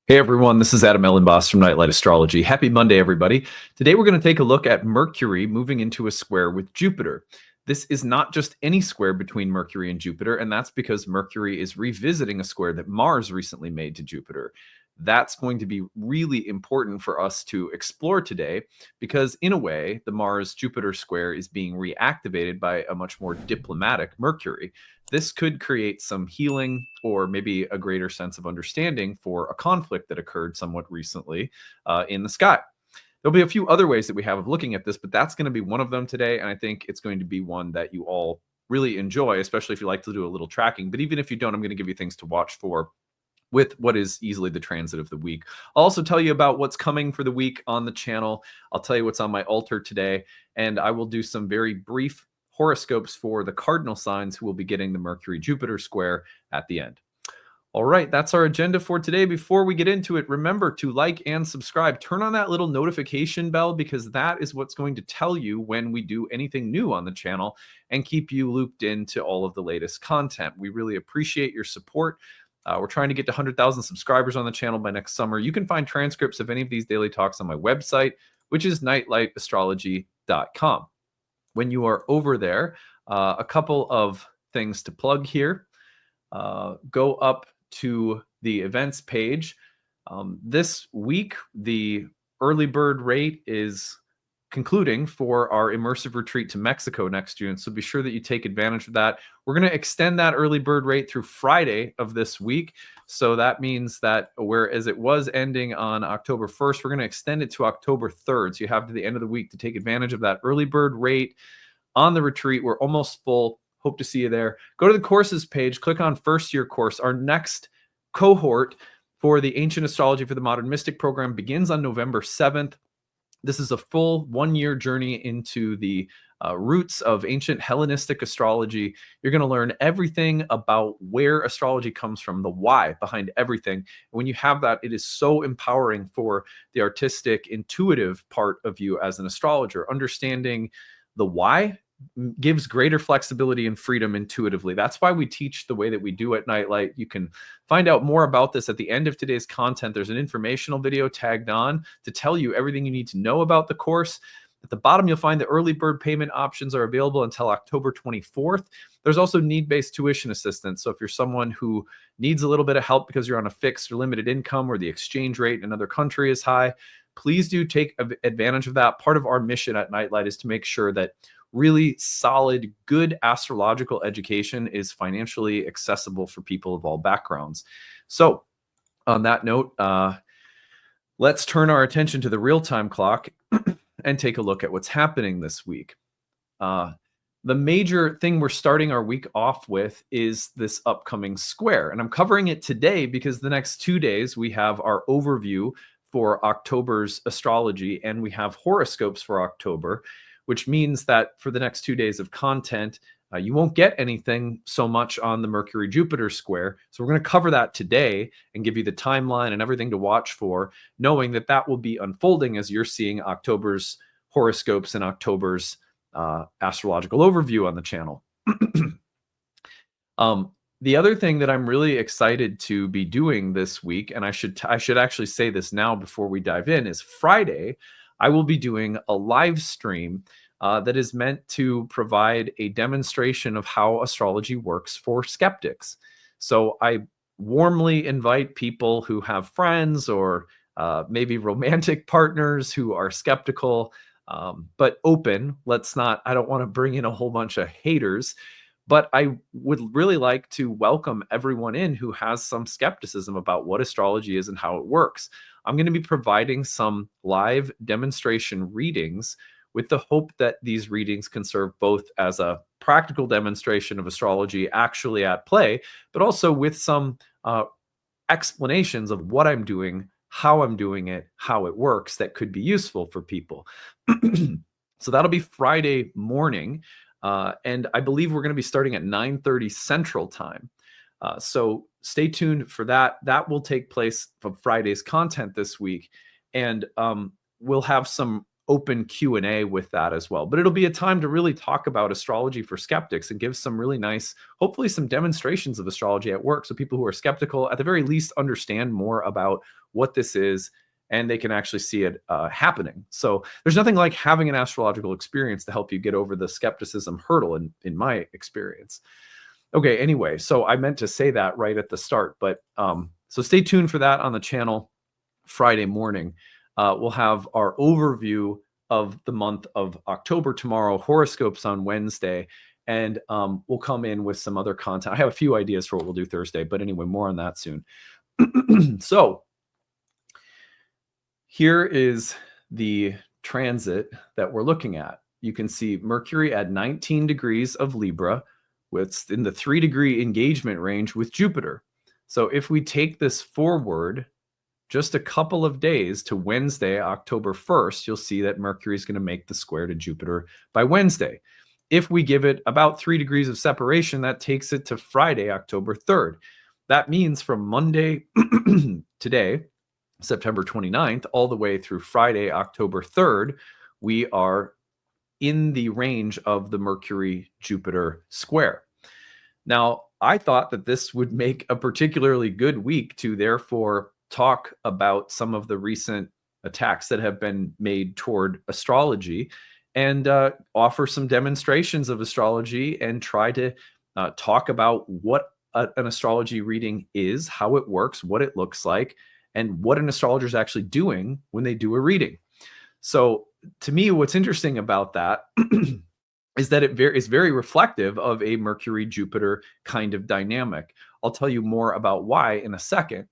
Hey everyone, this is Elenbaas from Nightlight Astrology. Happy Monday, everybody. Today we're going to take a look at Mercury moving into a square with Jupiter. This is not just any square between Mercury and Jupiter, and that's because Mercury is revisiting a square that Mars recently made to Jupiter. That's going to be really important for us to explore today because, in a way, the Mars-Jupiter square is being reactivated by a much more diplomatic Mercury. This could create some healing or maybe a greater sense of understanding for a conflict that occurred somewhat recently in the sky. There'll be a few other ways that we have of looking at this, but that's going to be one of them today. And I think it's going to be one that you all really enjoy, especially if you like to do a little tracking. But even if you don't, I'm going to give you things to watch for with what is easily the transit of the week. I'll also tell you about what's coming for the week on the channel. I'll tell you what's on my altar today, and I will do some very brief horoscopes for the cardinal signs who will be getting the Mercury-Jupiter square at the end. All right, that's our agenda for today. Before we get into it, remember to like and subscribe. Turn on that little notification bell because that is what's going to tell you when we do anything new on the channel and keep you looped into all of the latest content. We really appreciate your support. We're trying to get to 100,000 subscribers on the channel by next summer. You can find transcripts of any of these daily talks on my website, which is nightlightastrology.com. When you are over there, a couple of things to plug here. Go up to the events page. This week, the early bird rate is concluding for our immersive retreat to Mexico next June. So be sure that you take advantage of that. We're going to extend that early bird rate through Friday of this week. So that means that whereas it was ending on October 1st, we're going to extend it to October 3rd. So you have to the end of the week to take advantage of that early bird rate on the retreat. We're almost full. Hope to see you there. Go to the courses page, click on first year course. Our next cohort for the Ancient Astrology for the Modern Mystic program begins on November 7th. This is a full 1-year journey into the roots of ancient Hellenistic astrology. You're going to learn everything about where astrology comes from, the why behind everything. And when you have that, it is so empowering for the artistic, intuitive part of you as an astrologer. Understanding the why gives greater flexibility and freedom intuitively. That's why we teach the way that we do at Nightlight. You can find out more about this at the end of today's content. There's an informational video tagged on to tell you everything you need to know about the course. At the bottom, you'll find the early bird payment options are available until October 24th. There's also need-based tuition assistance. So if you're someone who needs a little bit of help because you're on a fixed or limited income or the exchange rate in another country is high, please do take advantage of that. Part of our mission at Nightlight is to make sure that really solid, good astrological education is financially accessible for people of all backgrounds. So on that note, let's turn our attention to the real-time clock and take a look at what's happening this week. The major thing we're starting our week off with is this upcoming square. And I'm covering it today because the next 2 days we have our overview for October's astrology and we have horoscopes for October, which means that for the next 2 days of content, you won't get anything so much on the Mercury-Jupiter square. So we're going to cover that today and give you the timeline and everything to watch for, knowing that that will be unfolding as you're seeing October's horoscopes and October's astrological overview on the channel. The other thing that I'm really excited to be doing this week, and I should actually say this now before we dive in, is Friday, I will be doing a live stream that is meant to provide a demonstration of how astrology works for skeptics. So I warmly invite people who have friends or maybe romantic partners who are skeptical, but open. I don't want to bring in a whole bunch of haters, but I would really like to welcome everyone in who has some skepticism about what astrology is and how it works. I'm going to be providing some live demonstration readings with the hope that these readings can serve both as a practical demonstration of astrology actually at play, but also with some explanations of what I'm doing, how I'm doing it, how it works that could be useful for people. So that'll be Friday morning. And I believe we're going to be starting at 9:30 Central Time. So stay tuned for that. That will take place from Friday's content this week. And we'll have some open Q&A with that as well. But it'll be a time to really talk about astrology for skeptics and give some really nice, hopefully some demonstrations of astrology at work, so people who are skeptical at the very least understand more about what this is and they can actually see it happening. So there's nothing like having an astrological experience to help you get over the skepticism hurdle in my experience. Okay, anyway, so I meant to say that right at the start, but so stay tuned for that on the channel Friday morning. We'll have our overview of the month of October tomorrow, horoscopes on Wednesday, and we'll come in with some other content. I have a few ideas for what we'll do Thursday, but anyway, more on that soon. So here is the transit that we're looking at. You can see Mercury at 19 degrees of Libra, with in the 3-degree engagement range with Jupiter. So if we take this forward just a couple of days to Wednesday, October 1st, you'll see that Mercury is going to make the square to Jupiter by Wednesday. If we give it about 3 degrees of separation, that takes it to Friday, October 3rd. That means from Monday, today, September 29th, all the way through Friday, October 3rd, we are in the range of the Mercury-Jupiter square. Now, I thought that this would make a particularly good week to therefore talk about some of the recent attacks that have been made toward astrology and offer some demonstrations of astrology and try to talk about what an astrology reading is, how it works, what it looks like, and what an astrologer is actually doing when they do a reading. So to me, what's interesting about that is that it is very reflective of a Mercury-Jupiter kind of dynamic. I'll tell you more about why in a second.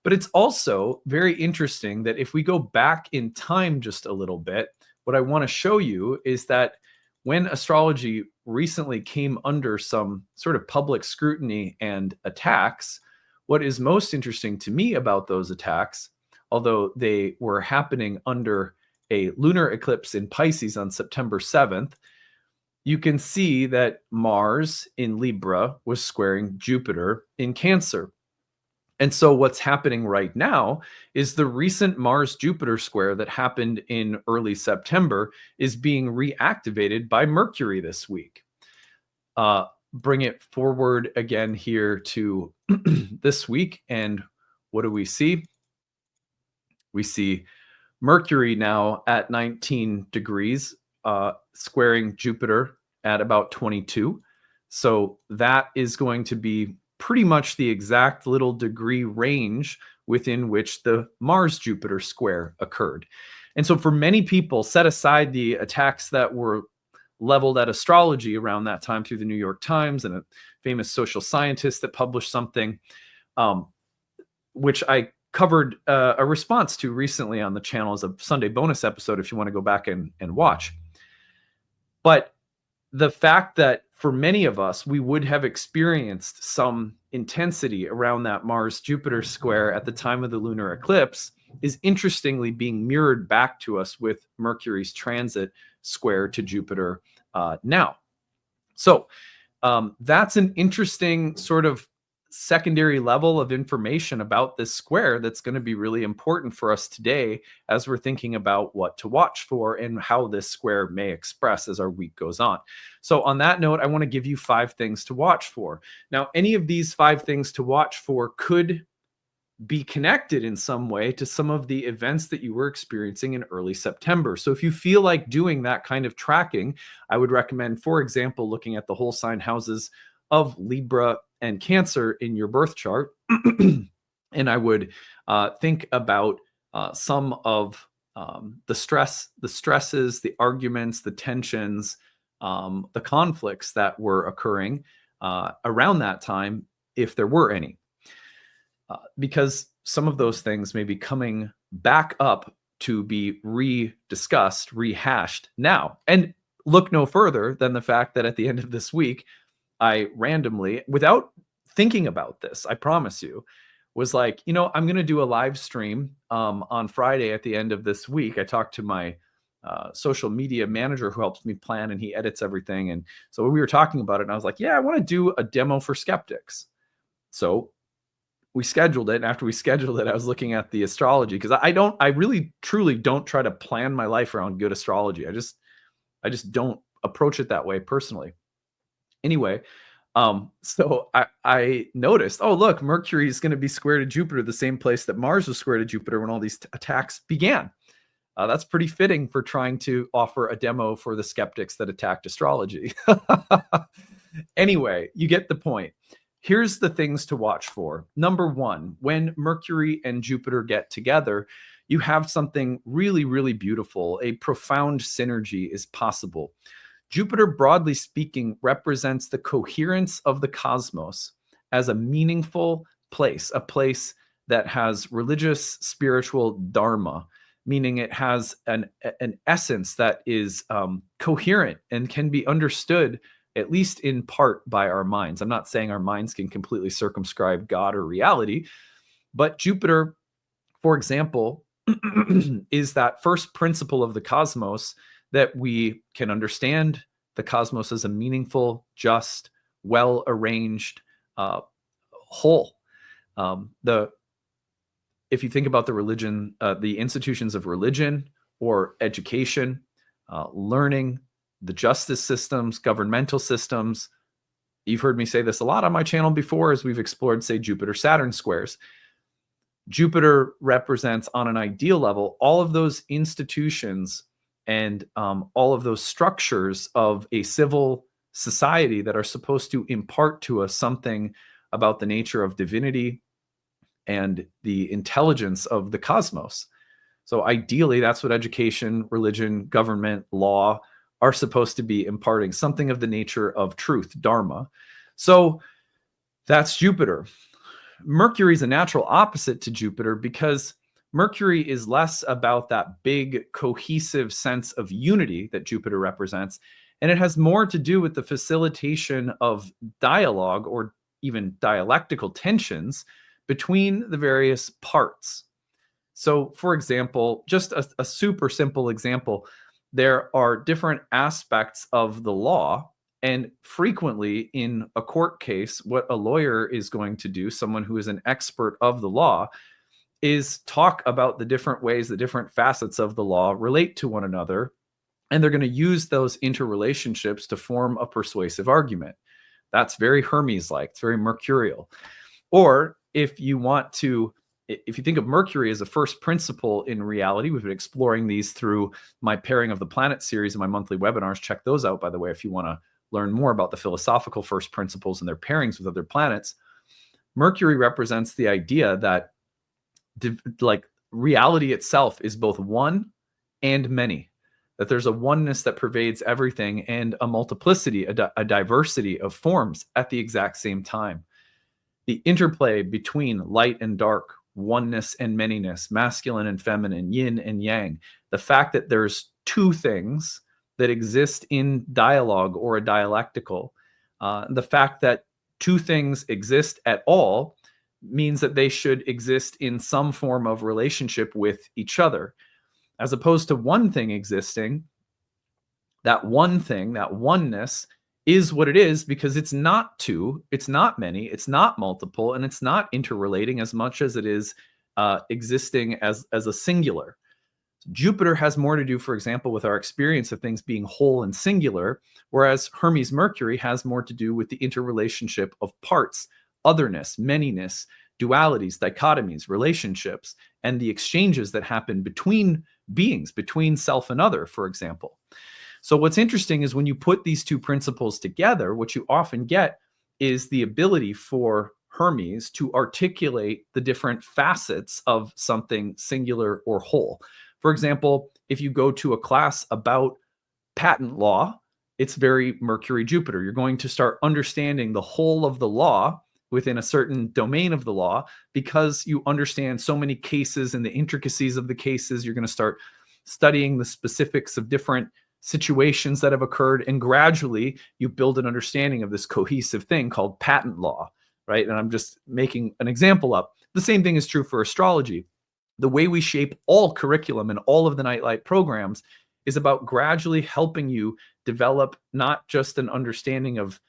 But it's also very interesting that if we go back in time just a little bit, what I want to show you is that when astrology recently came under some sort of public scrutiny and attacks, what is most interesting to me about those attacks, although they were happening under a lunar eclipse in Pisces on September 7th, you can see that Mars in Libra was squaring Jupiter in Cancer. And so what's happening right now is the recent Mars-Jupiter square that happened in early September is being reactivated by Mercury this week. Bring it forward again here to this week, and what do we see? We see Mercury now at 19 degrees, squaring Jupiter at about 22. So that is going to be pretty much the exact little degree range within which the Mars-Jupiter square occurred. And so for many people, set aside the attacks that were leveled at astrology around that time through the New York Times and a famous social scientist that published something, which I covered a response to recently on the channel as a Sunday bonus episode if you want to go back and watch. But the fact that for many of us, we would have experienced some intensity around that Mars-Jupiter square at the time of the lunar eclipse is interestingly being mirrored back to us with Mercury's transit square to Jupiter now. So that's an interesting sort of secondary level of information about this square that's going to be really important for us today as we're thinking about what to watch for and how this square may express as our week goes on. So on that note, I want to give you 5 things to watch for. Now, any of these 5 things to watch for could be connected in some way to some of the events that you were experiencing in early September. So if you feel like doing that kind of tracking, I would recommend, for example, looking at the whole sign houses of Libra and Cancer in your birth chart. And I would think about some of the stresses, the arguments, the tensions, the conflicts that were occurring around that time, if there were any. Because some of those things may be coming back up to be rediscussed, rehashed now. And look no further than the fact that at the end of this week, I randomly, without thinking about this, I promise you, was like, you know, I'm going to do a live stream on Friday at the end of this week. I talked to my social media manager who helps me plan, and he edits everything. And so we were talking about it, and I was like, yeah, I want to do a demo for skeptics. So we scheduled it. And after we scheduled it, I was looking at the astrology because I really truly don't try to plan my life around good astrology. I just don't approach it that way personally. Anyway, so I noticed, oh, look, Mercury is going to be square to Jupiter, the same place that Mars was square to Jupiter when all these attacks began. That's pretty fitting for trying to offer a demo for the skeptics that attacked astrology. Anyway, you get the point. Here's the things to watch for. Number one, when Mercury and Jupiter get together, you have something really, really beautiful. A profound synergy is possible. Jupiter, broadly speaking, represents the coherence of the cosmos as a meaningful place, a place that has religious, spiritual dharma, meaning it has an essence that is coherent and can be understood, at least in part, by our minds. I'm not saying our minds can completely circumscribe God or reality, but Jupiter, for example, is that first principle of the cosmos that we can understand the cosmos as a meaningful, just, well-arranged whole. If you think about the religion, the institutions of religion or education, learning, the justice systems, governmental systems, you've heard me say this a lot on my channel before as we've explored, say, Jupiter-Saturn squares. Jupiter represents, on an ideal level, all of those institutions and all of those structures of a civil society that are supposed to impart to us something about the nature of divinity and the intelligence of the cosmos. So ideally, that's what education, religion, government, law are supposed to be imparting, something of the nature of truth, dharma. So that's Jupiter. Mercury is a natural opposite to Jupiter because Mercury is less about that big cohesive sense of unity that Jupiter represents, and it has more to do with the facilitation of dialogue or even dialectical tensions between the various parts. So, for example, just a super simple example, there are different aspects of the law. And frequently in a court case, what a lawyer is going to do, someone who is an expert of the law, is talk about the different ways, the different facets of the law relate to one another. And they're going to use those interrelationships to form a persuasive argument. That's very Hermes-like. It's very mercurial. Or if you think of Mercury as a first principle in reality, we've been exploring these through my Pairing of the Planets series and my monthly webinars. Check those out, by the way, if you want to learn more about the philosophical first principles and their pairings with other planets. Mercury represents the idea that like reality itself is both one and many, that there's a oneness that pervades everything and a multiplicity, a diversity of forms at the exact same time. The interplay between light and dark, oneness and manyness, masculine and feminine, yin and yang, the fact that there's two things that exist in dialogue or a dialectical, the fact that two things exist at all means that they should exist in some form of relationship with each other, as opposed to one thing existing. That one thing, that oneness, is what it is because it's not two, it's not many, it's not multiple, and it's not interrelating as much as it is existing as a singular. Jupiter has more to do, for example, with our experience of things being whole and singular, whereas Hermes Mercury has more to do with the interrelationship of parts, otherness, manyness, dualities, dichotomies, relationships, and the exchanges that happen between beings, between self and other, for example. So what's interesting is when you put these two principles together, what you often get is the ability for Hermes to articulate the different facets of something singular or whole. For example, if you go to a class about patent law, it's very Mercury-Jupiter. You're going to start understanding the whole of the law within a certain domain of the law because you understand so many cases and the intricacies of the cases. You're going to start studying the specifics of different situations that have occurred, and gradually you build an understanding of this cohesive thing called patent law, right? And I'm just making an example up. The same thing is true for astrology. The way we shape all curriculum and all of the Nightlight programs is about gradually helping you develop not just an understanding of,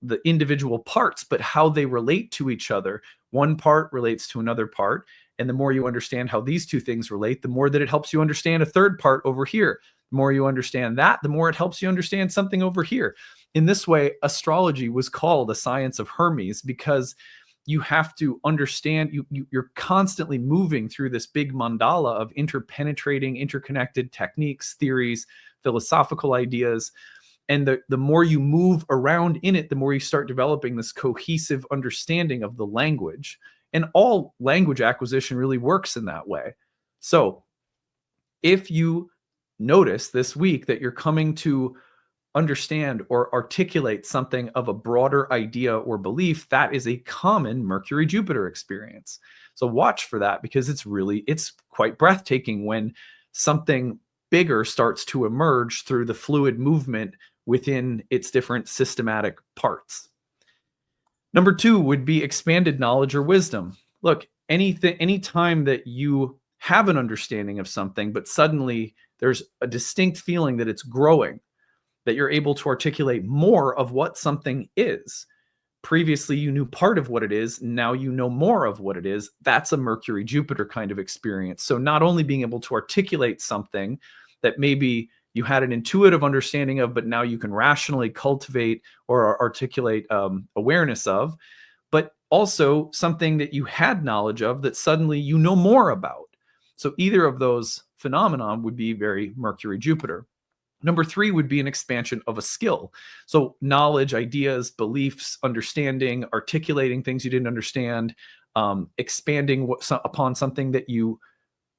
the individual parts, but how they relate to each other. One part relates to another part. And the more you understand how these two things relate, the more that it helps you understand a third part over here. The more you understand that, the more it helps you understand something over here. In this way, astrology was called a science of Hermes, because you have to understand, you're constantly moving through this big mandala of interpenetrating, interconnected techniques, theories, philosophical ideas. And the more you move around in it, the more you start developing this cohesive understanding of the language. And all language acquisition really works in that way. So if you notice this week that you're coming to understand or articulate something of a broader idea or belief, that is a common Mercury-Jupiter experience. So watch for that, because it's quite breathtaking when something bigger starts to emerge through the fluid movement within its different systematic parts. Number 2 would be expanded knowledge or wisdom. Look, any time that you have an understanding of something, but suddenly there's a distinct feeling that it's growing, that you're able to articulate more of what something is. Previously, you knew part of what it is. Now you know more of what it is. That's a Mercury-Jupiter kind of experience. So not only being able to articulate something that maybe you had an intuitive understanding of, but now you can rationally cultivate or articulate awareness of, but also something that you had knowledge of that suddenly you know more about. So either of those phenomena would be very Mercury-Jupiter. Number 3 would be an expansion of a skill. So knowledge, ideas, beliefs, understanding, articulating things you didn't understand, expanding upon something that you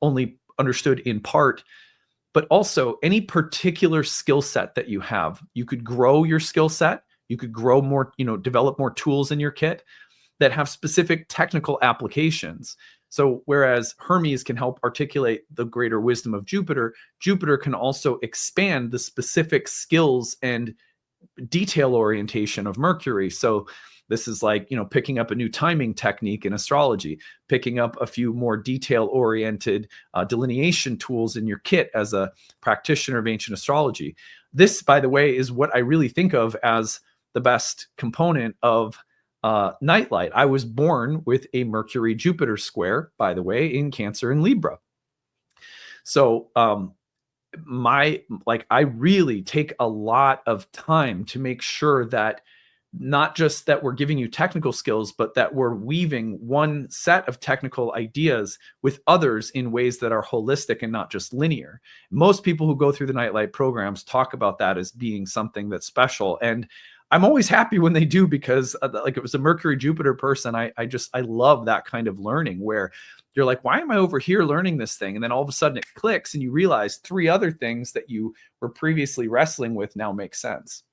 only understood in part. But also any particular skill set that you have. You could grow your skill set. You could grow more, develop more tools in your kit that have specific technical applications. So whereas Hermes can help articulate the greater wisdom of Jupiter, Jupiter can also expand the specific skills and detail orientation of Mercury. So this is like, picking up a new timing technique in astrology, picking up a few more detail-oriented delineation tools in your kit as a practitioner of ancient astrology. This, by the way, is what I really think of as the best component of nightlight. I was born with a Mercury-Jupiter square, by the way, in Cancer and Libra. So I really take a lot of time to make sure that not just that we're giving you technical skills, but that we're weaving one set of technical ideas with others in ways that are holistic and not just linear. Most people who go through the Nightlight programs talk about that as being something that's special. And I'm always happy when they do, because like it was a Mercury-Jupiter person. I love that kind of learning where you're like, why am I over here learning this thing? And then all of a sudden it clicks and you realize 3 other things that you were previously wrestling with now make sense.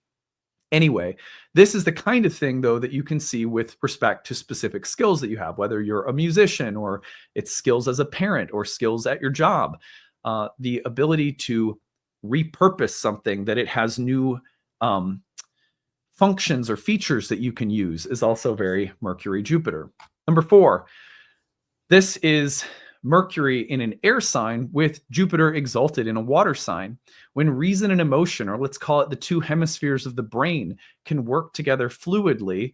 Anyway, this is the kind of thing, though, that you can see with respect to specific skills that you have, whether you're a musician or it's skills as a parent or skills at your job. The ability to repurpose something that it has new functions or features that you can use is also very Mercury-Jupiter. Number 4, this is Mercury in an air sign with Jupiter exalted in a water sign. When reason and emotion, or let's call it the 2 hemispheres of the brain, can work together fluidly,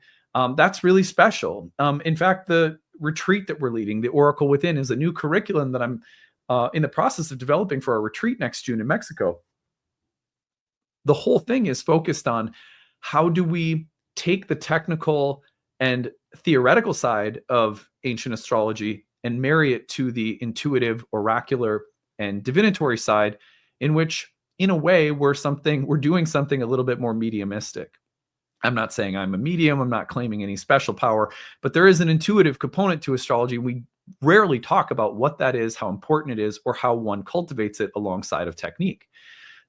that's really special. In fact, the retreat that we're leading, the Oracle Within, is a new curriculum that I'm in the process of developing for our retreat next June in Mexico. The whole thing is focused on how do we take the technical and theoretical side of ancient astrology and marry it to the intuitive, oracular, and divinatory side, in which, in a way, we're doing something a little bit more mediumistic. I'm not saying I'm a medium. I'm not claiming any special power, but there is an intuitive component to astrology. We rarely talk about what that is, how important it is, or how one cultivates it alongside of technique.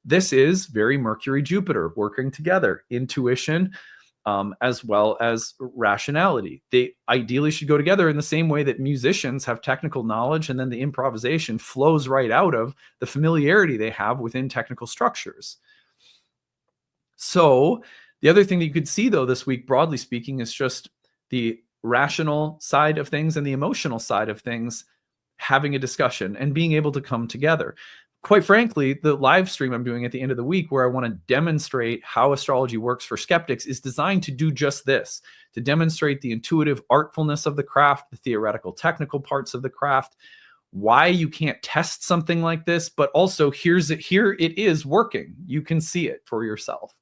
This is very Mercury-Jupiter working together, intuition, as well as rationality. They ideally should go together in the same way that musicians have technical knowledge, and then the improvisation flows right out of the familiarity they have within technical structures. So the other thing that you could see, though, this week, broadly speaking, is just the rational side of things and the emotional side of things having a discussion and being able to come together. quite frankly, the live stream I'm doing at the end of the week, where I want to demonstrate how astrology works for skeptics, is designed to do just this, to demonstrate the intuitive artfulness of the craft, the theoretical technical parts of the craft, why you can't test something like this, but also here it is working. You can see it for yourself.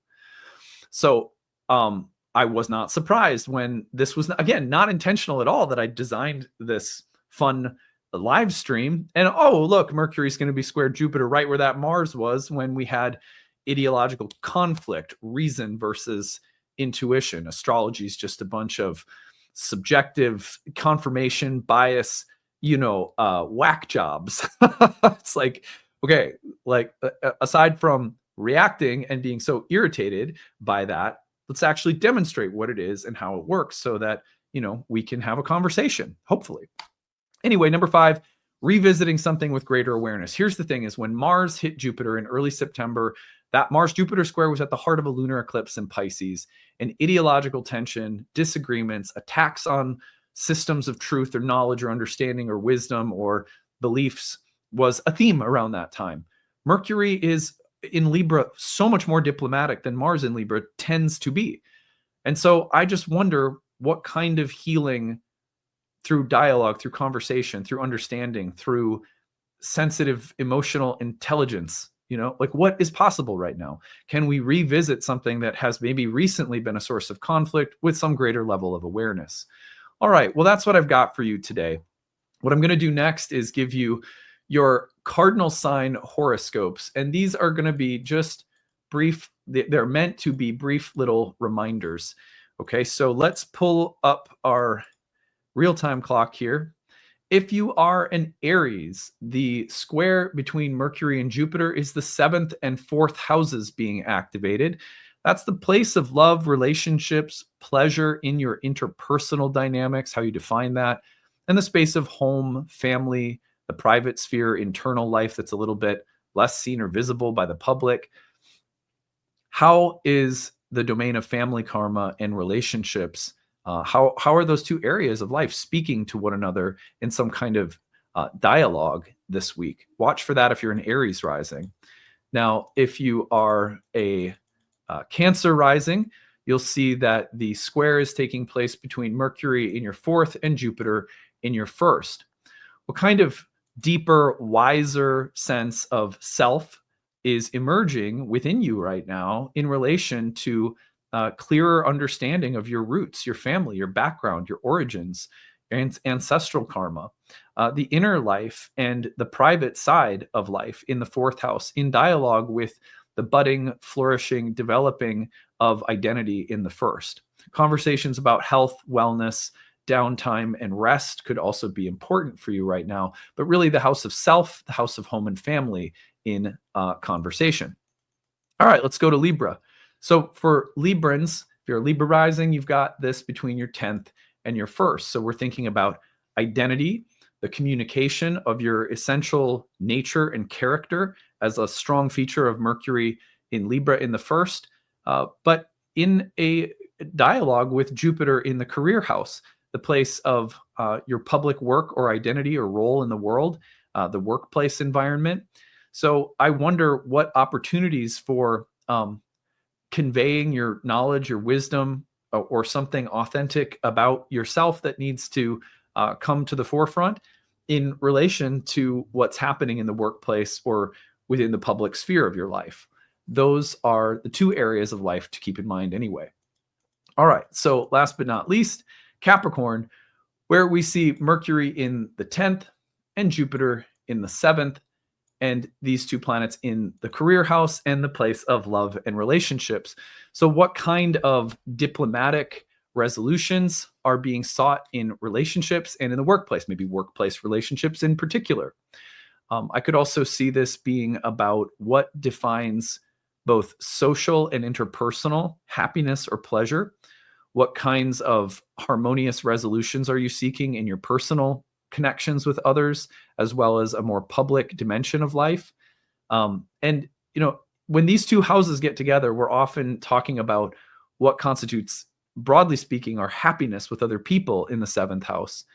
So I was not surprised when this was, again, not intentional at all, that I designed this fun live stream. And oh, look, Mercury's going to be square Jupiter right where that Mars was when we had ideological conflict, reason versus intuition. Astrology is just a bunch of subjective confirmation bias, whack jobs. It's like, okay, like aside from reacting and being so irritated by that, let's actually demonstrate what it is and how it works so that, we can have a conversation, hopefully. Anyway, number 5, revisiting something with greater awareness. Here's the thing, is when Mars hit Jupiter in early September, that Mars-Jupiter square was at the heart of a lunar eclipse in Pisces, and ideological tension, disagreements, attacks on systems of truth or knowledge or understanding or wisdom or beliefs was a theme around that time. Mercury is in Libra so much more diplomatic than Mars in Libra tends to be. And so I just wonder what kind of healing through dialogue, through conversation, through understanding, through sensitive emotional intelligence, like what is possible right now? Can we revisit something that has maybe recently been a source of conflict with some greater level of awareness? All right, well, that's what I've got for you today. What I'm going to do next is give you your cardinal sign horoscopes. And these are going to be just brief. They're meant to be brief little reminders. Okay, so let's pull up our real-time clock here. If you are an Aries, the square between Mercury and Jupiter is the 7th and 4th houses being activated. That's the place of love, relationships, pleasure in your interpersonal dynamics, how you define that, and the space of home, family, the private sphere, internal life that's a little bit less seen or visible by the public. How is the domain of family karma and relationships? How are those two areas of life speaking to one another in some kind of dialogue this week? Watch for that if you're an Aries rising. Now, if you are a Cancer rising, you'll see that the square is taking place between Mercury in your 4th and Jupiter in your 1st. What kind of deeper, wiser sense of self is emerging within you right now in relation to clearer understanding of your roots, your family, your background, your origins, and ancestral karma, the inner life and the private side of life in the 4th house, in dialogue with the budding, flourishing, developing of identity in the 1st. Conversations about health, wellness, downtime, and rest could also be important for you right now, but really the house of self, the house of home and family in conversation. All right, let's go to Libra. So for Librans, if you're a Libra rising, you've got this between your 10th and your 1st. So we're thinking about identity, the communication of your essential nature and character as a strong feature of Mercury in Libra in the 1st, but in a dialogue with Jupiter in the career house, the place of your public work or identity or role in the world, the workplace environment. So I wonder what opportunities for conveying your knowledge, your wisdom, or something authentic about yourself that needs to come to the forefront in relation to what's happening in the workplace or within the public sphere of your life. Those are the two areas of life to keep in mind anyway. All right, so last but not least, Capricorn, where we see Mercury in the 10th and Jupiter in the 7th, and these two planets in the career house and the place of love and relationships. So what kind of diplomatic resolutions are being sought in relationships and in the workplace, maybe workplace relationships in particular? I could also see this being about what defines both social and interpersonal happiness or pleasure. What kinds of harmonious resolutions are you seeking in your personal connections with others, as well as a more public dimension of life? And, when these two houses get together, we're often talking about what constitutes, broadly speaking, our happiness with other people in the 7th house.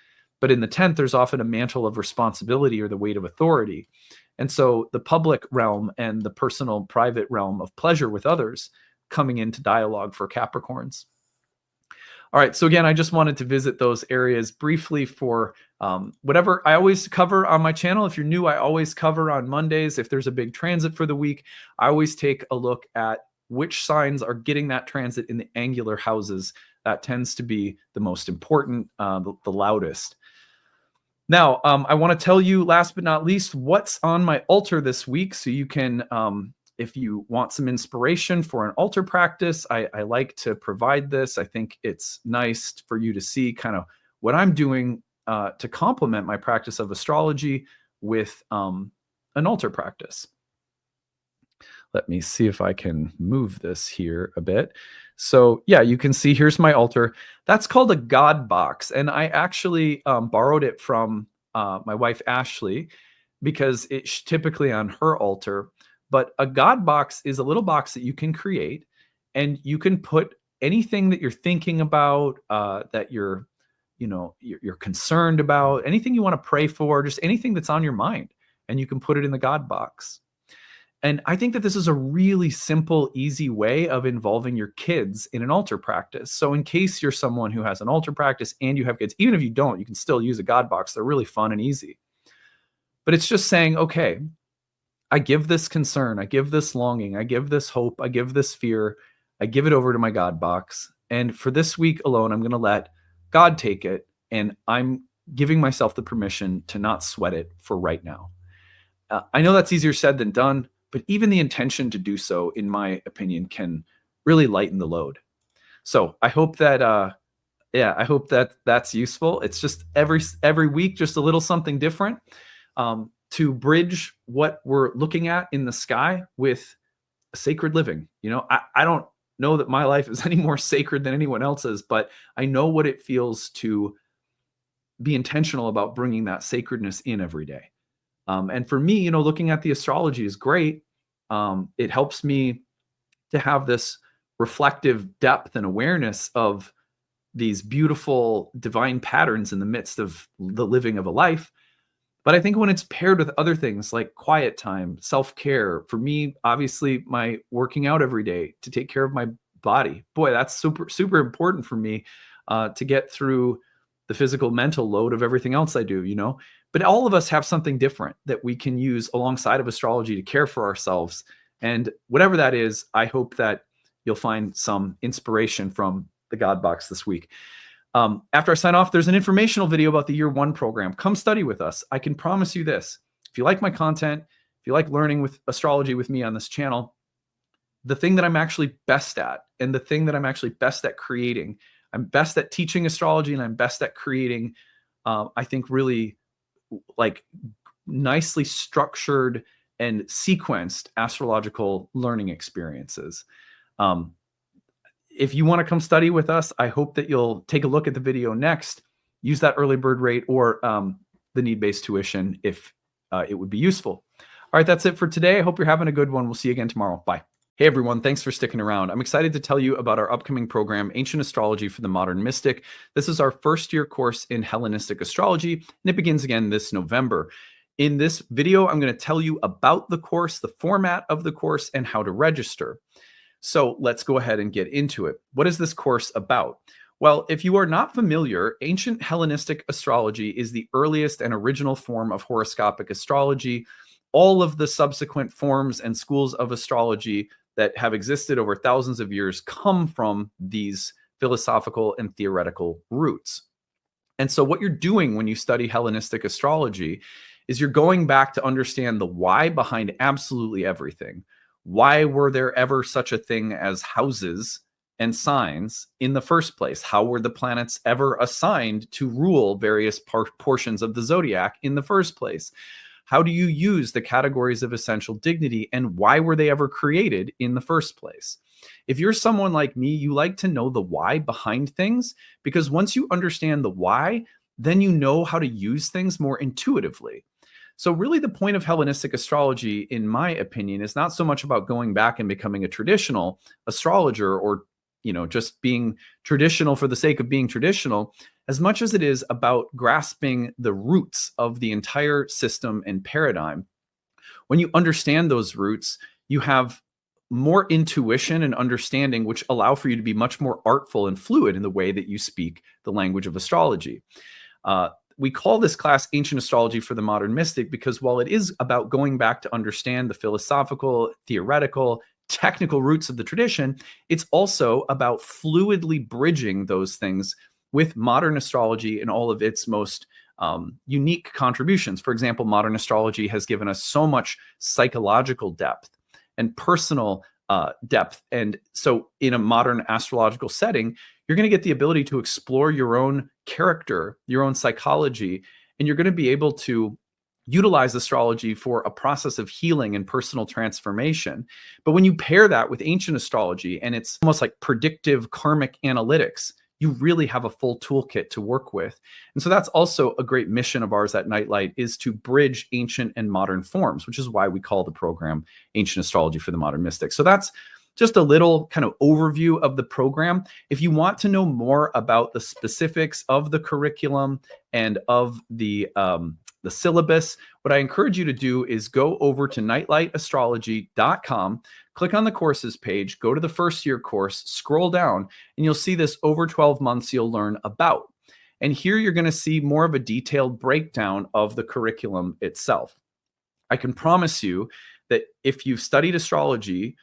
But in the 10th, there's often a mantle of responsibility or the weight of authority. And so the public realm and the personal, private realm of pleasure with others coming into dialogue for Capricorns. All right, so again, I just wanted to visit those areas briefly for whatever I always cover on my channel. If you're new, I always cover on Mondays. If there's a big transit for the week, I always take a look at which signs are getting that transit in the angular houses. That tends to be the most important, the loudest. Now, I want to tell you, last but not least, what's on my altar this week. So you can, if you want some inspiration for an altar practice, I like to provide this. I think it's nice for you to see kind of what I'm doing to complement my practice of astrology with an altar practice. Let me see if I can move this here a bit. So yeah, you can see here's my altar. That's called a God box. And I actually borrowed it from my wife, Ashley, because it's typically on her altar. But a God box is a little box that you can create, and you can put anything that you're thinking about, that you're concerned about, anything you want to pray for, just anything that's on your mind, and you can put it in the God box. And I think that this is a really simple, easy way of involving your kids in an altar practice. So in case you're someone who has an altar practice and you have kids, even if you don't, you can still use a God box. They're really fun and easy. But it's just saying, okay, I give this concern, I give this longing, I give this hope, I give this fear, I give it over to my God box. And for this week alone, I'm going to let God take it. And I'm giving myself the permission to not sweat it for right now. I know that's easier said than done, but even the intention to do so, in my opinion, can really lighten the load. So I hope that, I hope that that's useful. It's just every week, just a little something different to bridge what we're looking at in the sky with sacred living. You know, I don't know that my life is any more sacred than anyone else's, but I know what it feels to be intentional about bringing that sacredness in every day. And for me, looking at the astrology is great. It helps me to have this reflective depth and awareness of these beautiful divine patterns in the midst of the living of a life. But I think when it's paired with other things like quiet time, self-care, for me, obviously my working out every day to take care of my body, boy, that's super, super important for me to get through the physical, mental load of everything else I do, But all of us have something different that we can use alongside of astrology to care for ourselves. And whatever that is, I hope that you'll find some inspiration from the God box this week. After I sign off, there's an informational video about the Year 1 program. Come study with us. I can promise you this. If you like my content, if you like learning with astrology with me on this channel, the thing that I'm actually best at, and the thing that I'm actually best at creating, I'm best at teaching astrology, and I'm best at creating, I think, really like nicely structured and sequenced astrological learning experiences. If you want to come study with us, I hope that you'll take a look at the video next, use that early bird rate or the need-based tuition if it would be useful. All right, that's it for today. I hope you're having a good one. We'll see you again tomorrow. Bye. Hey everyone, thanks for sticking around. I'm excited to tell you about our upcoming program, Ancient Astrology for the Modern Mystic. This is our first year course in Hellenistic astrology, and it begins again this November. In this video, I'm going to tell you about the course, the format of the course, and how to register. So let's go ahead and get into it. What is this course about? Well, if you are not familiar, ancient Hellenistic astrology is the earliest and original form of horoscopic astrology. All of the subsequent forms and schools of astrology that have existed over thousands of years come from these philosophical and theoretical roots. And so what you're doing when you study Hellenistic astrology is you're going back to understand the why behind absolutely everything. Why were there ever such a thing as houses and signs in the first place? How were the planets ever assigned to rule various portions of the zodiac in the first place? How do you use the categories of essential dignity, and why were they ever created in the first place? If you're someone like me, you like to know the why behind things, because once you understand the why, then you know how to use things more intuitively. So really the point of Hellenistic astrology, in my opinion, is not so much about going back and becoming a traditional astrologer or just being traditional for the sake of being traditional, as much as it is about grasping the roots of the entire system and paradigm. When you understand those roots, you have more intuition and understanding, which allow for you to be much more artful and fluid in the way that you speak the language of astrology. We call this class Ancient Astrology for the Modern Mystic because while it is about going back to understand the philosophical, theoretical, technical roots of the tradition, it's also about fluidly bridging those things with modern astrology and all of its most unique contributions. For example, modern astrology has given us so much psychological depth and personal depth. And so in a modern astrological setting, you're going to get the ability to explore your own character, your own psychology, and you're going to be able to utilize astrology for a process of healing and personal transformation. But when you pair that with ancient astrology, and it's almost like predictive karmic analytics, you really have a full toolkit to work with. And so that's also a great mission of ours at Nightlight, is to bridge ancient and modern forms, which is why we call the program Ancient Astrology for the Modern Mystic. So that's just a little kind of overview of the program. If you want to know more about the specifics of the curriculum and of the syllabus, what I encourage you to do is go over to nightlightastrology.com, click on the courses page, go to the first year course, scroll down, and you'll see this over 12 months you'll learn about. And here you're going to see more of a detailed breakdown of the curriculum itself. I can promise you that if you've studied astrology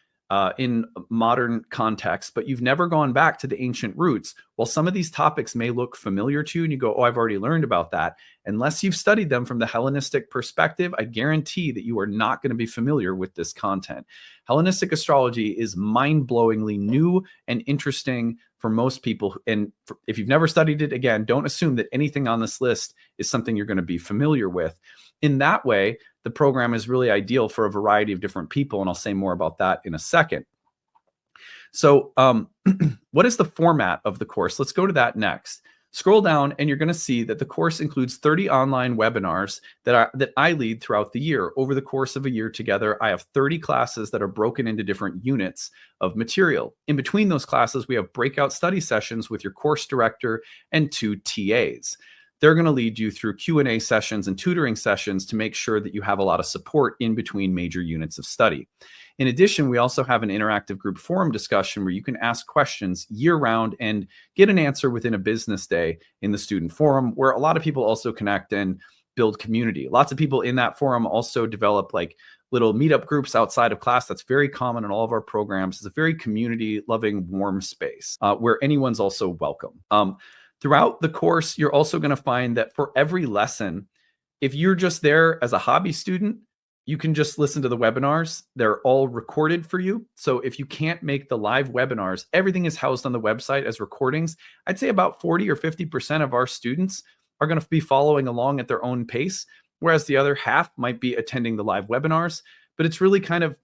in modern context, but you've never gone back to the ancient roots, while some of these topics may look familiar to you and you go, oh, I've already learned about that, unless you've studied them from the Hellenistic perspective, I guarantee that you are not going to be familiar with this content. Hellenistic astrology is mind-blowingly new and interesting for most people. And if you've never studied it, again, don't assume that anything on this list is something you're going to be familiar with. In that way, the program is really ideal for a variety of different people, and I'll say more about that in a second. So what is the format of the course? Let's go to that next. Scroll down and you're going to see that the course includes 30 online webinars that I lead throughout the year. Over the course of a year together, I have 30 classes that are broken into different units of material. In between those classes, we have breakout study sessions with your course director and 2 TAs. They're going to lead you through Q&A sessions and tutoring sessions to make sure that you have a lot of support in between major units of study. In addition, we also have an interactive group forum discussion where you can ask questions year-round and get an answer within a business day in the student forum, where a lot of people also connect and build community. Lots of people in that forum also develop like little meetup groups outside of class. That's very common in all of our programs. It's a very community-loving, warm space where anyone's also welcome. Throughout the course, you're also going to find that for every lesson, if you're just there as a hobby student, you can just listen to the webinars. They're all recorded for you. So if you can't make the live webinars, everything is housed on the website as recordings. I'd say about 40 or 50% of our students are going to be following along at their own pace, whereas the other half might be attending the live webinars. But it's really kind of,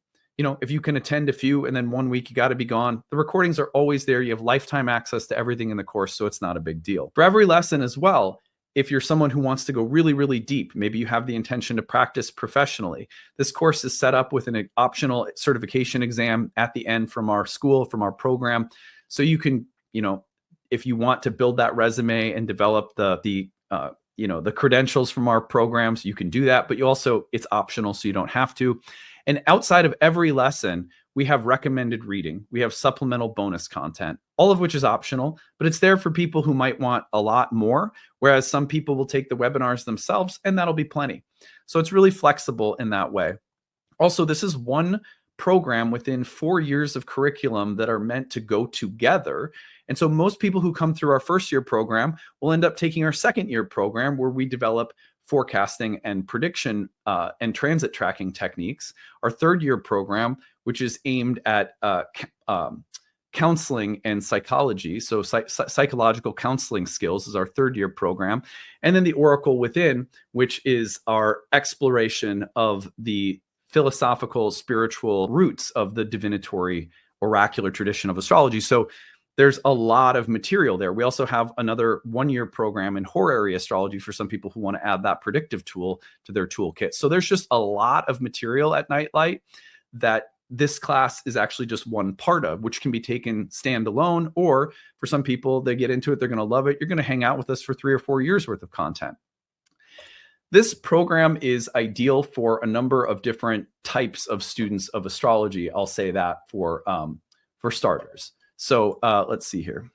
if you can attend a few and then one week you got to be gone, the recordings are always there. You have lifetime access to everything in the course, so it's not a big deal. For every lesson as well, if you're someone who wants to go really, really deep, maybe you have the intention to practice professionally, this course is set up with an optional certification exam at the end from our school, from our program. So you can, if you want to build that resume and develop the credentials from our programs, you can do that, but it's optional, so you don't have to. And outside of every lesson, we have recommended reading. We have supplemental bonus content, all of which is optional, but it's there for people who might want a lot more, whereas some people will take the webinars themselves, and that'll be plenty. So it's really flexible in that way. Also, this is one program within 4 years of curriculum that are meant to go together. And so most people who come through our first year program will end up taking our second year program, where we develop forecasting and prediction and transit tracking techniques. Our third year program, which is aimed at counseling and psychology. So psychological counseling skills is our third year program. And then the Oracle Within, which is our exploration of the philosophical, spiritual roots of the divinatory oracular tradition of astrology. So there's a lot of material there. We also have another 1-year program in horary astrology for some people who want to add that predictive tool to their toolkit. So there's just a lot of material at Nightlight that this class is actually just one part of, which can be taken standalone, or for some people, they get into it, they're going to love it. You're going to hang out with us for 3 or 4 years worth of content. This program is ideal for a number of different types of students of astrology. I'll say that for starters. So let's see here.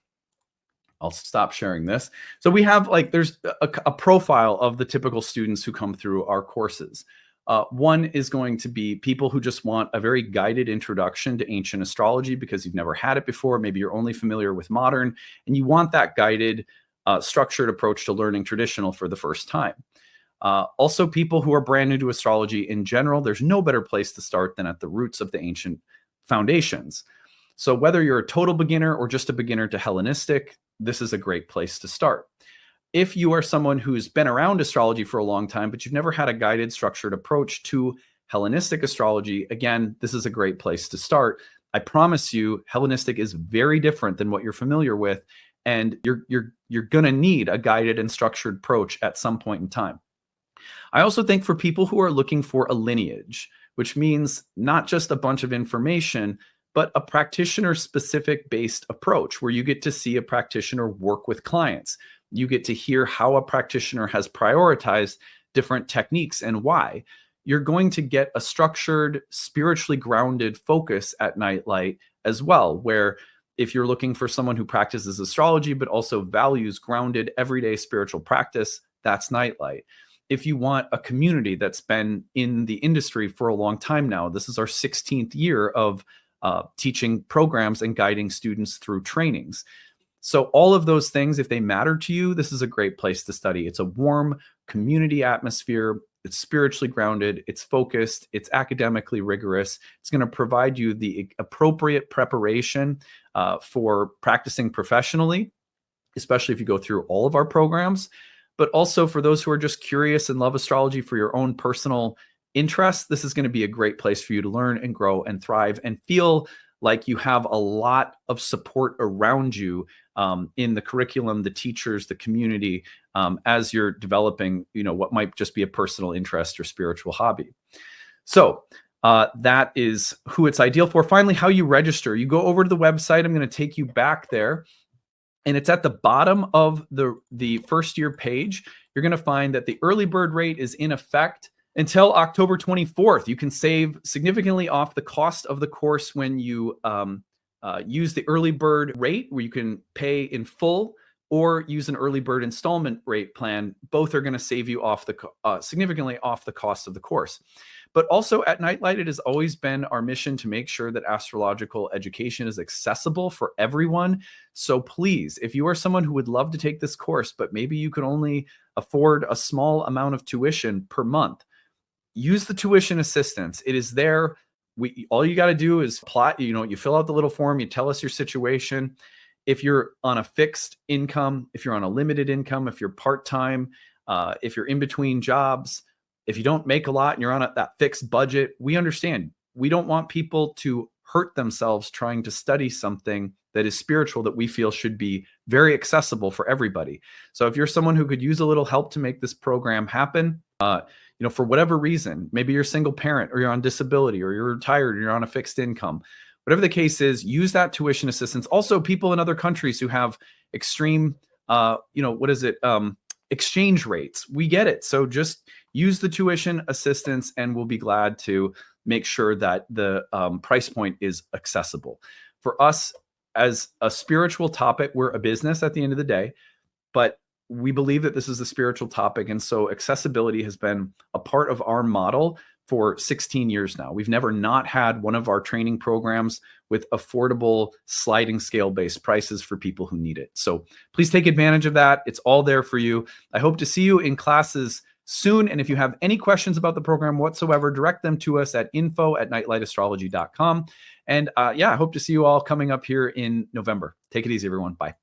I'll stop sharing this. So we have there's a profile of the typical students who come through our courses. One is going to be people who just want a very guided introduction to ancient astrology because you've never had it before. Maybe you're only familiar with modern, and you want that guided, structured approach to learning traditional for the first time. Also, people who are brand new to astrology in general, there's no better place to start than at the roots of the ancient foundations. So whether you're a total beginner or just a beginner to Hellenistic, this is a great place to start. If you are someone who's been around astrology for a long time, but you've never had a guided, structured approach to Hellenistic astrology, again, this is a great place to start. I promise you, Hellenistic is very different than what you're familiar with, and you're going to need a guided and structured approach at some point in time. I also think for people who are looking for a lineage, which means not just a bunch of information, but a practitioner-specific based approach where you get to see a practitioner work with clients. You get to hear how a practitioner has prioritized different techniques and why. You're going to get a structured, spiritually grounded focus at Nightlight as well, where if you're looking for someone who practices astrology but also values grounded everyday spiritual practice, that's Nightlight. If you want a community that's been in the industry for a long time now, this is our 16th year of teaching programs and guiding students through trainings. So all of those things, if they matter to you, this is a great place to study. It's a warm community atmosphere. It's spiritually grounded. It's focused. It's academically rigorous. It's going to provide you the appropriate preparation for practicing professionally, especially if you go through all of our programs. But also for those who are just curious and love astrology for your own personal interests, this is going to be a great place for you to learn and grow and thrive and feel like you have a lot of support around you in the curriculum, the teachers, the community, as you're developing, what might just be a personal interest or spiritual hobby. So that is who it's ideal for. Finally, how you register. You go over to the website. I'm going to take you back there. And it's at the bottom of the first year page. You're going to find that the early bird rate is in effect until October 24th. You can save significantly off the cost of the course when you use the early bird rate, where you can pay in full, or use an early bird installment rate plan. Both are going to save you off significantly off the cost of the course. But also at Nightlight, it has always been our mission to make sure that astrological education is accessible for everyone. So please, if you are someone who would love to take this course, but maybe you can only afford a small amount of tuition per month, use the tuition assistance. It is there. All you got to do is plot, you fill out the little form, you tell us your situation. If you're on a fixed income, if you're on a limited income, if you're part-time, if you're in between jobs, if you don't make a lot and you're on that fixed budget, we understand. We don't want people to hurt themselves trying to study something that is spiritual that we feel should be very accessible for everybody. So if you're someone who could use a little help to make this program happen, for whatever reason, maybe you're a single parent or you're on disability or you're retired or you're on a fixed income, whatever the case is, use that tuition assistance. Also, people in other countries who have extreme, exchange rates. We get it. So just use the tuition assistance and we'll be glad to make sure that the price point is accessible. For us, as a spiritual topic, we're a business at the end of the day, but we believe that this is a spiritual topic. And so accessibility has been a part of our model for 16 years now. We've never not had one of our training programs with affordable sliding scale-based prices for people who need it. So please take advantage of that. It's all there for you. I hope to see you in classes soon. And if you have any questions about the program whatsoever, direct them to us at info@nightlightastrology.com. And I hope to see you all coming up here in November. Take it easy, everyone. Bye.